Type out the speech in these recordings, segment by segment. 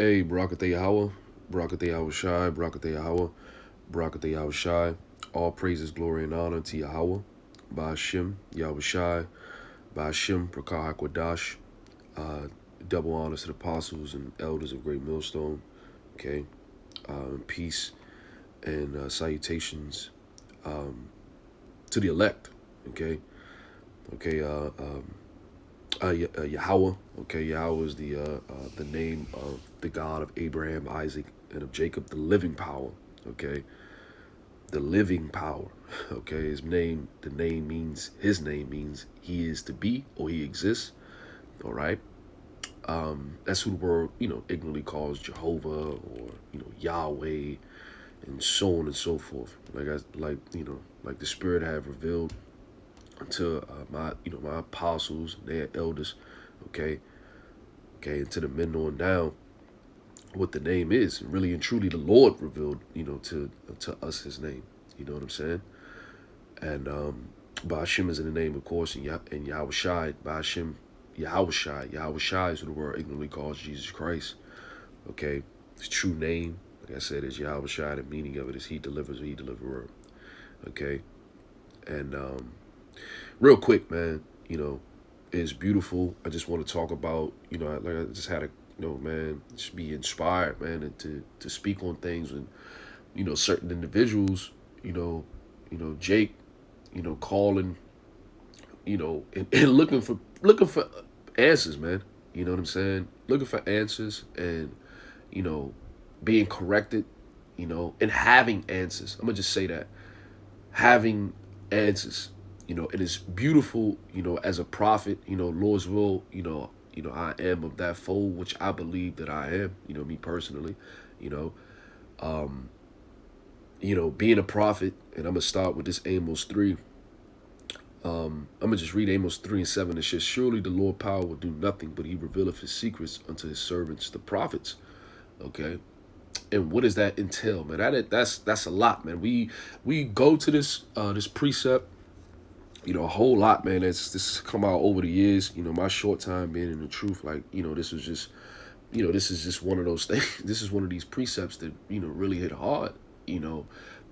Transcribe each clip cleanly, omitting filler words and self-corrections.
Hey, Barakathe Yahweh, Barakathe Yahweh Shai, Barakathe Yahweh, Barakathe Yahweh Shai. All praises, glory, and honor to Yahweh, Ba'ashem, Yahweh Shai, Ba'ashem, Prakah HaKodash. Double honors to the apostles and elders of Great Millstone. Okay, peace and salutations to the elect. Okay, okay. Yahweh. Okay, Yahweh is the name of the God of Abraham, Isaac, and of Jacob, the living power. Okay, the living power. Okay, his name means he is to be or he exists. All right, that's who the world ignorantly calls Jehovah or Yahweh and so on and so forth. Like the Spirit have revealed to my apostles and their elders. Okay, and to the men on down what the name is. And really and truly, the Lord revealed, to us his name. You know what I'm saying? And Ba'ashem is in the name, of course, and Yahweh Shai, Ba'ashem, Yahweh Shai. Yahweh Shai is who the world ignorantly calls Jesus Christ. Okay? His true name, like I said, is Yahweh Shai. The meaning of it is he delivers or he deliverer. Okay? And real quick, man, it's beautiful. I just want to talk about, I just had a man, just be inspired, man, and to speak on things and certain individuals, Jake, calling, and looking for answers, man. You know what I'm saying? Looking for answers and being corrected, and having answers. I'm gonna just say that having answers. It is beautiful, as a prophet, Lord's will, I am of that fold, which I believe that I am, me personally, you know, being a prophet, and I'm gonna start with this Amos 3. I'm gonna just read Amos 3 and 7. It says, surely the Lord power will do nothing, but he revealeth his secrets unto his servants, the prophets. Okay. And what does that entail, man? That's a lot, man. We go to this precept, a whole lot, man. This has come out over the years. My short time being in the truth, like, this was just, this is just one of those things. This is one of these precepts that, really hit hard, and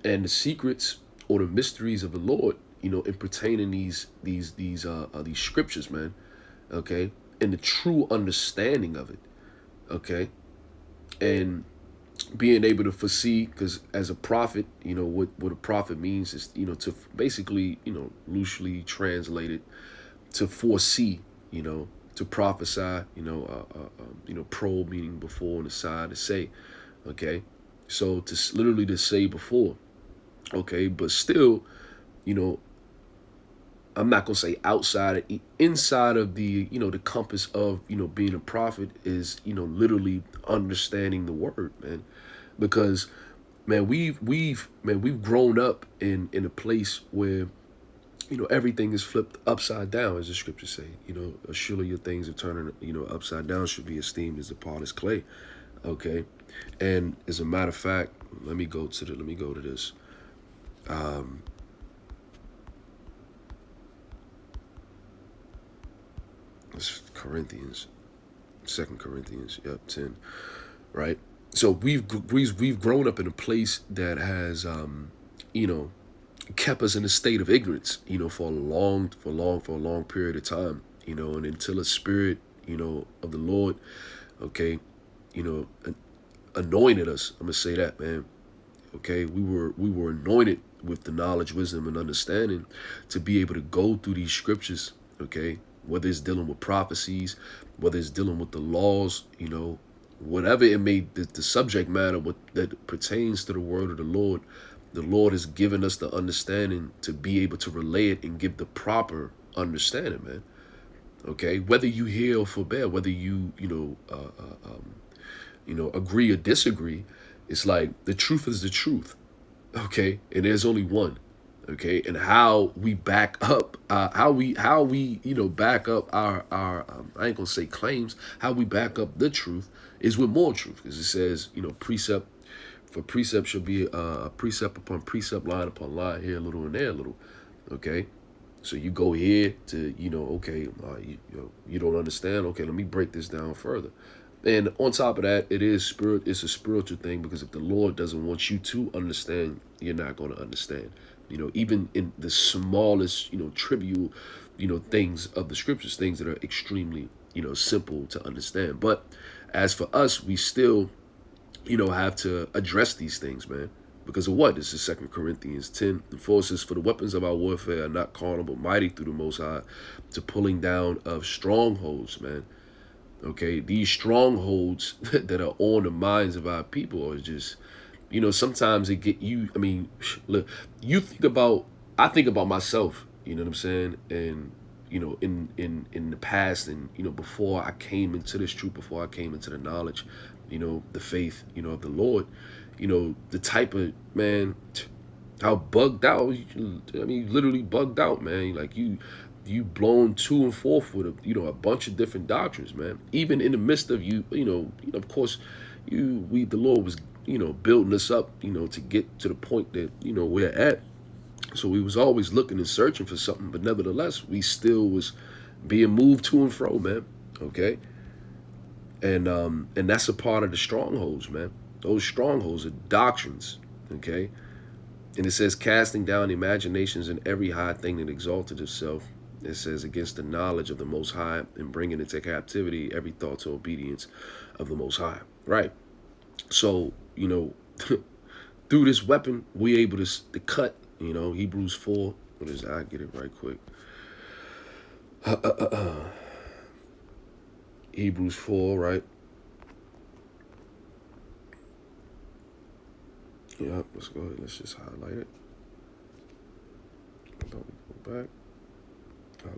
the secrets or the mysteries of the Lord, in pertaining these scriptures, man. Okay. And the true understanding of it. Okay. And being able to foresee, because as a prophet, what a prophet means is, to basically, loosely translated, to foresee, to prophesy, pro meaning before and aside to say, okay, so literally to say before, okay, but still, I'm not gonna say outside, inside of the, the compass of, being a prophet is, literally understanding the word, man, because, man, we've grown up in a place where, everything is flipped upside down, as the scriptures say. Surely your things are turning, upside down, should be esteemed as the potter's clay. Okay, and as a matter of fact, let me go to this. It's Corinthians, 2 Corinthians, 10, right? So we've grown up in a place that has, kept us in a state of ignorance, for a long period of time, and until a spirit, of the Lord, okay, anointed us. I'm gonna say that, man. Okay, we were anointed with the knowledge, wisdom, and understanding to be able to go through these scriptures. Okay, whether it's dealing with prophecies, whether it's dealing with the laws, whatever it may, the subject matter that pertains to the word of the Lord has given us the understanding to be able to relay it and give the proper understanding, man. Okay, whether you hear or forbear, whether you agree or disagree, it's like the truth is the truth. Okay, and there's only one. Okay, and how we back up, how we back up our I ain't gonna say claims. How we back up the truth is with more truth, because it says, precept for precept shall be precept upon precept, line upon line, here a little and there a little. Okay, so you go here to okay, you don't understand. Okay, let me break this down further. And on top of that, it is spirit. It's a spiritual thing, because if the Lord doesn't want you to understand, you're not going to understand. Even in the smallest, trivial, things of the scriptures, things that are extremely, simple to understand. But as for us, we still, have to address these things, man. Because of what? This is 2 Corinthians 10. The forces for the weapons of our warfare are not carnal, but mighty through the Most High, to pulling down of strongholds, man. Okay, these strongholds that are on the minds of our people are just, sometimes it get you. I mean, look, you think about, I think about myself. You know what I'm saying? And in the past, and before I came into this truth, before I came into the knowledge, the faith, of the Lord, the type of man, how bugged out. I mean, literally bugged out, man. Like you blown to and forth with a bunch of different doctrines, man. Even in the midst of of course, the Lord was building us up, to get to the point that we're at. So we was always looking and searching for something, but nevertheless, we still was being moved to and fro, man. Okay, and that's a part of the strongholds, man. Those strongholds are doctrines. Okay, and it says, casting down imaginations and every high thing that exalted itself. It says, against the knowledge of the Most High, and bringing into captivity every thought to obedience of the Most High. Right. So, through this weapon, we're able to cut, Hebrews 4. What is that? I get it right quick. Hebrews 4, right? Yeah, let's go ahead. Let's just highlight it. Go back.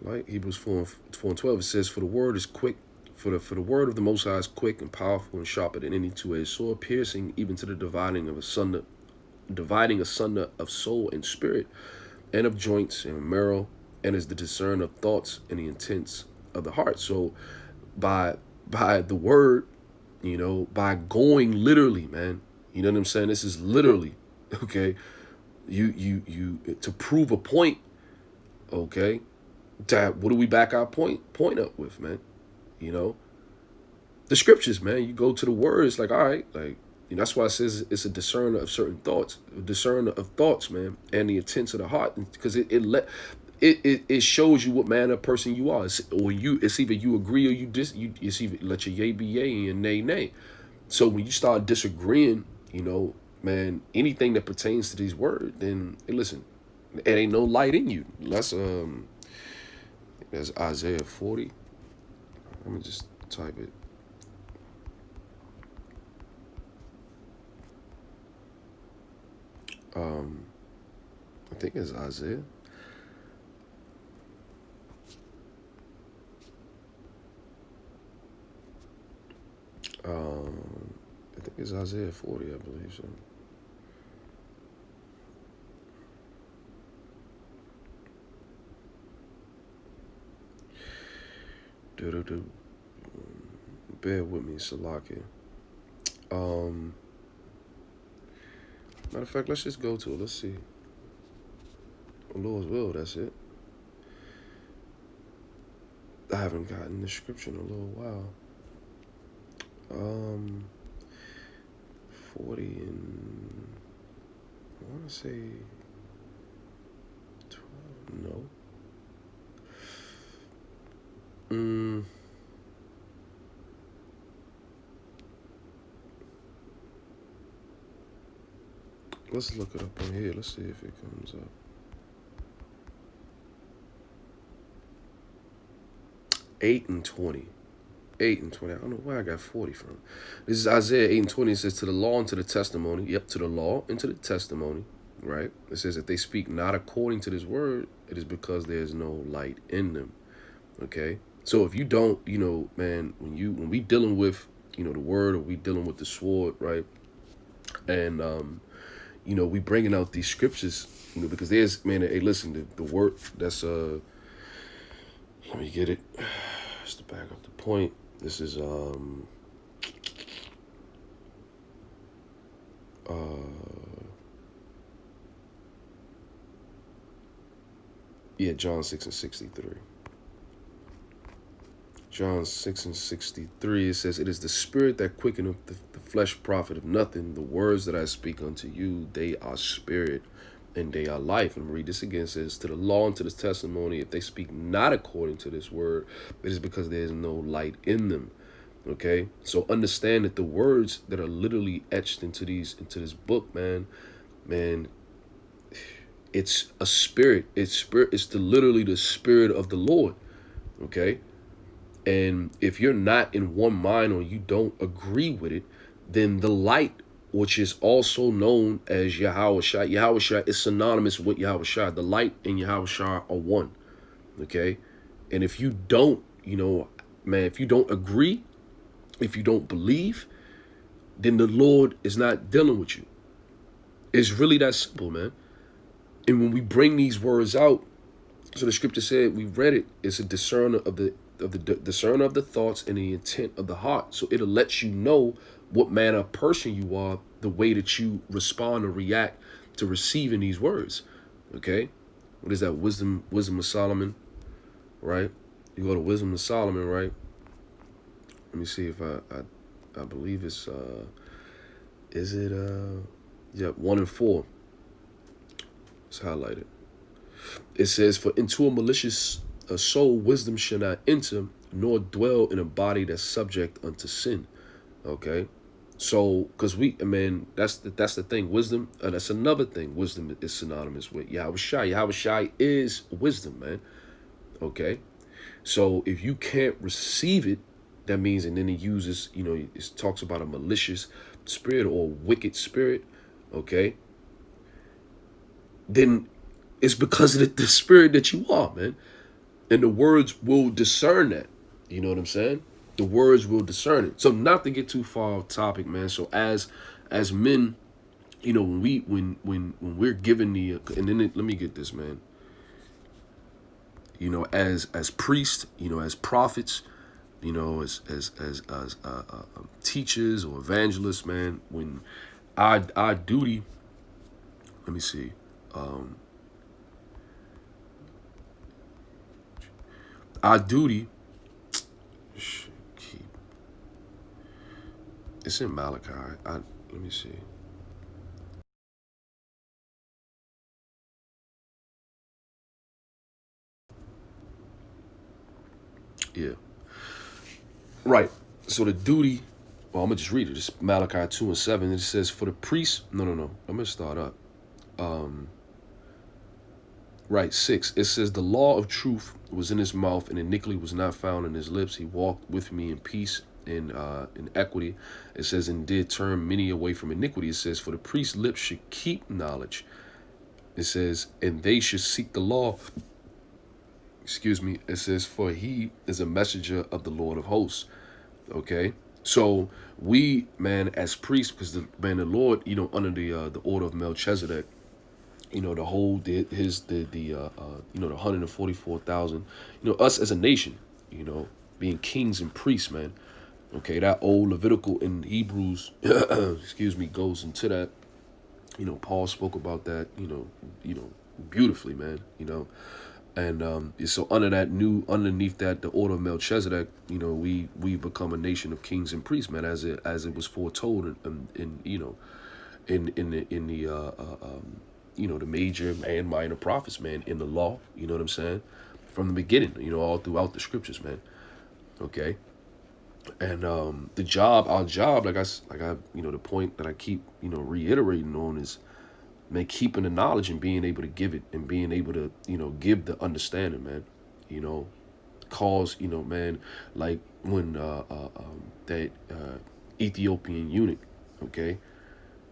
Highlight Hebrews 4 and 12. It says, for the word is quick. For the word of the Most High is quick and powerful and sharper than any two-edged sword, piercing even to the dividing asunder of soul and spirit, and of joints and marrow, and is the discern of thoughts and the intents of the heart. So by the word, by going literally, man, you know what I'm saying? This is literally, okay. You to prove a point, okay. What do we back our point up with, man? The scriptures, man. You go to the words, like, all right, like, that's why it says it's a discerner of certain thoughts, a discerner of thoughts, man, and the intents of the heart, because it shows you what manner of person you are. It's either you agree or it's either let your yay be yay and your nay nay. So when you start disagreeing, man, anything that pertains to these words, then hey, listen, it ain't no light in you. That's Isaiah 40. Let me just type it. I think it's Isaiah. I think it's Isaiah 40, I believe so. Bear with me, Salakia. Matter of fact, let's just go to it. Let's see. Lord's will, that's it. I haven't gotten the scripture in a little while. 40 and I want to say 12. No. Let's look it up on here. Let's see if it comes up. 8 and 20. 8 and 20. I don't know where I got 40 from. This is Isaiah 8 and 20. It says, to the law and to the testimony. Yep, to the law and to the testimony. Right? It says, if they speak not according to this word, it is because there is no light in them. Okay? So if you don't, man, when we dealing with, the word, or we dealing with the sword, right? And, we bringing out these scriptures, because there's, man, hey, listen, the word that's, let me get it. Just to back up the point. This is, John 6 and 63. John 6:63, it says, "It is the spirit that quickeneth, the flesh profiteth nothing. The words that I speak unto you, they are spirit and they are life." And read this again. It says, "To the law and to the testimony, if they speak not according to this word, it is because there is no light in them." Okay, so understand that the words that are literally etched into this book, man, it's a spirit. It's spirit. It's literally the spirit of the Lord. Okay, and if you're not in one mind or you don't agree with it, then the light, which is also known as Yahweh Shai is synonymous with Yahweh Shai. The light and Yahweh Shai are one. Okay, and if you don't, man, if you don't agree, if you don't believe, then the Lord is not dealing with you. It's really that simple, man. And when we bring these words out, so the scripture said, we read it, it's a discerner of the discerner of the thoughts and the intent of the heart. So it'll let you know what manner of person you are, the way that you respond or react to receiving these words. Okay, what is that? Wisdom of Solomon, right? You go to Wisdom of Solomon, right? Let me see if I believe it's is it 1 and 4. It's highlighted. It says, "For into a malicious soul wisdom shall not enter, nor dwell in a body that's subject unto sin." Okay, so because that's the thing. Wisdom, that's another thing. Wisdom is synonymous with Yahweh Shai. Yahweh Shai is wisdom, man. Okay, so if you can't receive it, that means, and then it uses, it talks about a malicious spirit or a wicked spirit. Okay, then it's because of the spirit that you are, man. And the words will discern that. You know what I'm saying? The words will discern it. So not to get too far off topic, man. So as men, when we're given the, and then let me get this, man. As priests, as prophets, as teachers or evangelists, man. When our duty, let me see. Our duty, it's in Malachi. Let me see. Yeah. Right. So the duty, well, I'm going to just read it. It's Malachi 2 and 7. It says, "For the priest," no. I'm going to start up. Right, 6. It says, "The law of truth was in his mouth, and iniquity was not found in his lips. He walked with me in peace and in equity." It says, "And did turn many away from iniquity." It says, "For the priest's lips should keep knowledge." It says, "And they should seek the law." Excuse me. It says, "For he is a messenger of the Lord of hosts." Okay. So we, man, as priests, because the Lord, under the order of Melchizedek, the whole the 144,000, us as a nation, being kings and priests, man. Okay, that old Levitical in Hebrews, excuse me, goes into that. Paul spoke about that, beautifully, man. And so underneath that, the order of Melchizedek, we become a nation of kings and priests, man, as it was foretold in the major and minor prophets, man, in the law. You know what I'm saying? From the beginning, all throughout the scriptures, man. Okay. And our job, the point that I keep, reiterating on is, man, keeping the knowledge and being able to give it and being able to, give the understanding, man. Cause, man, like when that Ethiopian eunuch, okay,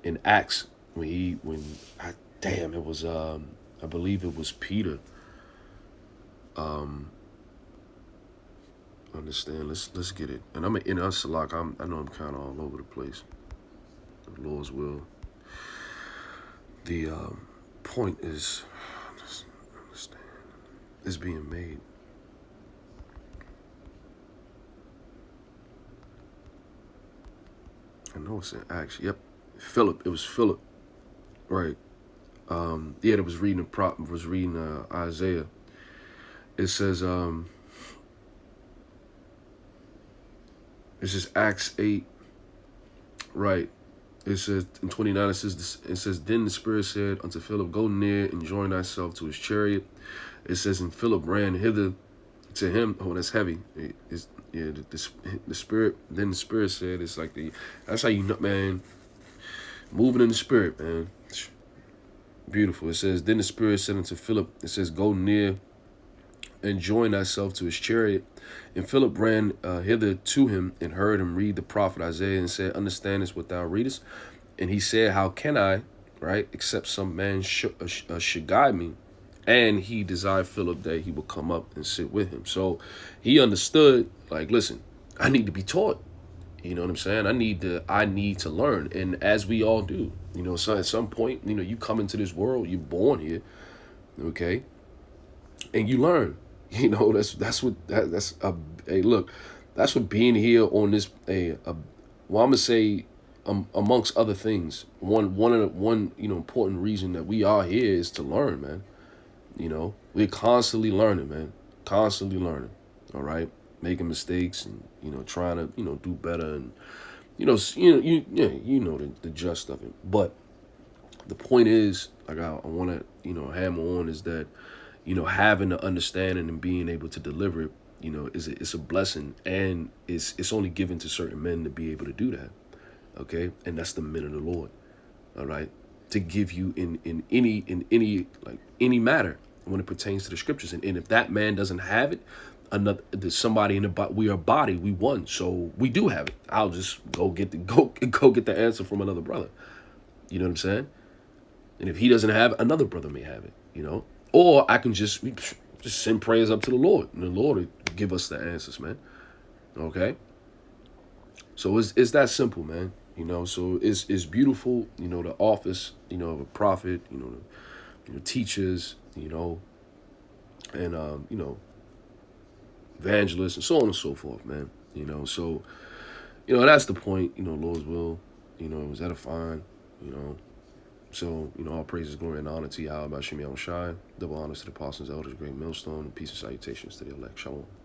in Acts, it was I believe it was Peter. Understand? Let's get it. And I'm in Salak. I know I'm kind of all over the place. The Lord's will. The point is, understand, is being made. I know it's in Acts. Yep, Philip. It was Philip, right? That was reading Isaiah. It says, It's just Acts 8, right? It says in 29, it says, then the Spirit said unto Philip, go near and join thyself to his chariot. It says, and Philip ran hither to him. Oh, that's heavy. Yeah, the Spirit, then the Spirit said, it's like that's how you know, man, moving in the Spirit, man. Beautiful. It says, then the Spirit said unto Philip, it says, go near and join thyself to his chariot. And Philip ran hither to him and heard him read the prophet Isaiah and said, understandest what thou readest? And he said, how can I, right, except some man should guide me? And he desired Philip that he would come up and sit with him. So he understood, like, listen, I need to be taught. You know what I'm saying? I need to learn. And as we all do, so at some point, you come into this world, you're born here, okay? And you learn. Hey, look, that's what being here on this well, I'm gonna say, amongst other things, one important reason that we are here is to learn, man. We're constantly learning, man. Constantly learning. All right, making mistakes and trying to do better, and the gist of it. But the point is, like, I want to hammer on is that having the understanding and being able to deliver it, it's a blessing, and it's only given to certain men to be able to do that. Okay, and that's the men of the Lord. All right, to give you in any matter when it pertains to the scriptures, and if that man doesn't have it, there's somebody in the body. We are body. We one, so we do have it. I'll just go get the answer from another brother. You know what I'm saying? And if he doesn't have it, another brother may have it. Or I can just send prayers up to the Lord, and the Lord will give us the answers, man. Okay. So it's that simple, man. So it's beautiful. The office, of a prophet. Teachers. And evangelists and so on and so forth, man. So that's the point. Lord's will. It was edifying. So, all praises, glory, and honor to Yahweh, Shemi Shai. Double honors to the apostles, elders, great millstone, and peace and salutations to the elect. Shalom.